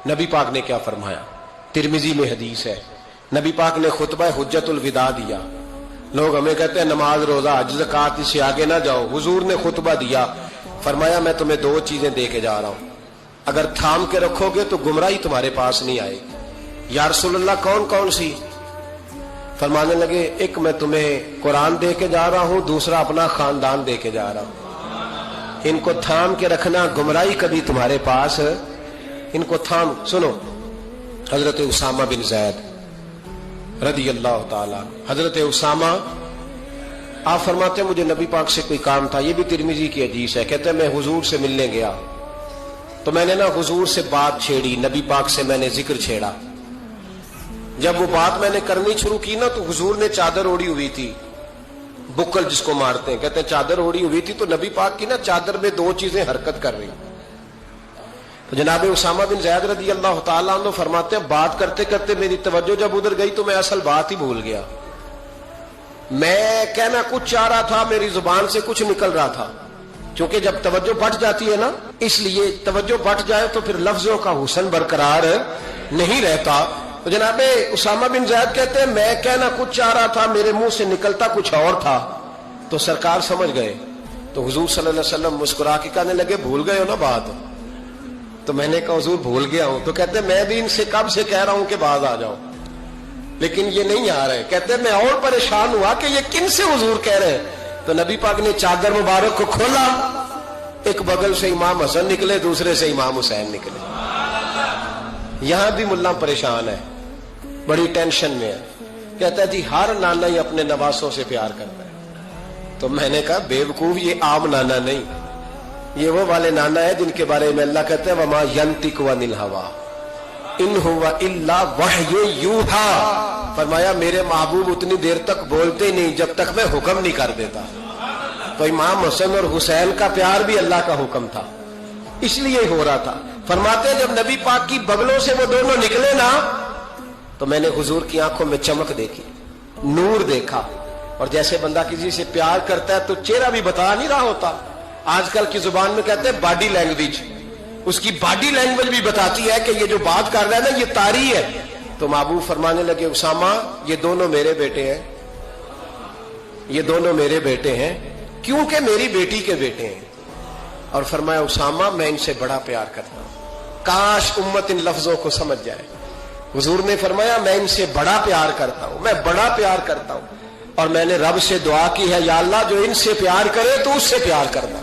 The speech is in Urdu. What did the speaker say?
نبی پاک نے کیا فرمایا؟ ترمذی میں حدیث ہے، نبی پاک نے خطبہ حجت الوداع دیا. لوگ ہمیں کہتے ہیں نماز روزہ حج زکات اس سے آگے نہ جاؤ. حضور نے خطبہ دیا، فرمایا میں تمہیں دو چیزیں دے کے جا رہا ہوں، اگر تھام کے رکھو گے تو گمراہی تمہارے پاس نہیں آئے گی. یا رسول اللہ کون کون سی؟ فرمانے لگے ایک میں تمہیں قرآن دے کے جا رہا ہوں، دوسرا اپنا خاندان دے کے جا رہا ہوں. ان کو تھام کے رکھنا، گمراہی کبھی تمہارے پاس ان کو تھام. سنو حضرت اسامہ بن زید رضی اللہ تعالی، حضرت اسامہ آپ فرماتے ہیں مجھے نبی پاک سے کوئی کام تھا، یہ بھی ترمذی کی حدیث ہے. کہتے ہیں میں حضور سے ملنے گیا تو میں نے نا حضور سے بات چھیڑی، نبی پاک سے میں نے ذکر چھیڑا. جب وہ بات میں نے کرنی شروع کی نا تو حضور نے چادر اوڑی ہوئی تھی، بکل جس کو مارتے ہیں، کہتے ہیں چادر اوڑی ہوئی تھی تو نبی پاک کی نا چادر میں دو چیزیں حرکت کر رہی. تو جناب اسامہ بن زید رضی اللہ تعالیٰ عنہ فرماتے ہیں بات کرتے کرتے میری توجہ جب ادھر گئی تو میں اصل بات ہی بھول گیا. میں کہنا کچھ چاہ رہا تھا، میری زبان سے کچھ نکل رہا تھا. کیونکہ جب توجہ بٹ جاتی ہے نا، اس لیے توجہ بٹ جائے تو پھر لفظوں کا حسن برقرار نہیں رہتا. تو جناب اسامہ بن زید کہتے ہیں میں کہنا کچھ چاہ رہا تھا، میرے منہ سے نکلتا کچھ اور تھا. تو سرکار سمجھ گئے تو حضور صلی اللہ علیہ وسلم مسکرا کے کہنے لگے بھول گئے ہو نا بات؟ تو میں نے کہا حضور بھول گیا ہوں. تو کہتے ہیں میں بھی ان سے کب سے کہہ رہا ہوں کہ باز آ جاؤ، لیکن یہ نہیں آ رہے. کہتے ہیں میں اور پریشان ہوا کہ یہ کن سے حضور کہہ رہے ہیں. تو نبی پاک نے چادر مبارک کو کھولا، ایک بغل سے امام حسن نکلے، دوسرے سے امام حسین نکلے. یہاں بھی ملا پریشان ہے، بڑی ٹینشن میں ہے. کہتا ہے جی ہر نانا ہی اپنے نواسوں سے پیار کرتا ہے. تو میں نے کہا بے وقوف، یہ عام نانا نہیں، یہ وہ والے نانا ہے جن کے بارے میں اللہ کہتے ہیں وما ینطق عن الہویٰ ان ہوا الا وحی یوحیٰ. فرمایا میرے محبوب اتنی دیر تک بولتے ہی نہیں جب تک میں حکم نہیں کر دیتا. تو امام حسن اور حسین کا پیار بھی اللہ کا حکم تھا، اس لیے ہو رہا تھا. فرماتے جب نبی پاک کی بغلوں سے وہ دونوں نکلے نا تو میں نے حضور کی آنکھوں میں چمک دیکھی، نور دیکھا. اور جیسے بندہ کسی سے پیار کرتا ہے تو چہرہ بھی بتا نہیں رہا ہوتا. آج کل کی زبان میں کہتے ہیں باڈی لینگویج، اس کی باڈی لینگویج بھی بتاتی ہے کہ یہ جو بات کر رہا ہے نا یہ طاری ہے. تو محبوب فرمانے لگے اسامہ یہ دونوں میرے بیٹے ہیں، یہ دونوں میرے بیٹے ہیں کیونکہ میری بیٹی کے بیٹے ہیں. اور فرمایا اسامہ میں ان سے بڑا پیار کرتا ہوں. کاش امت ان لفظوں کو سمجھ جائے. حضور نے فرمایا میں ان سے بڑا پیار کرتا ہوں، میں بڑا پیار کرتا ہوں. اور میں نے رب سے دعا کی ہے یا اللہ جو ان سے پیار کرے تو اس سے پیار کرنا.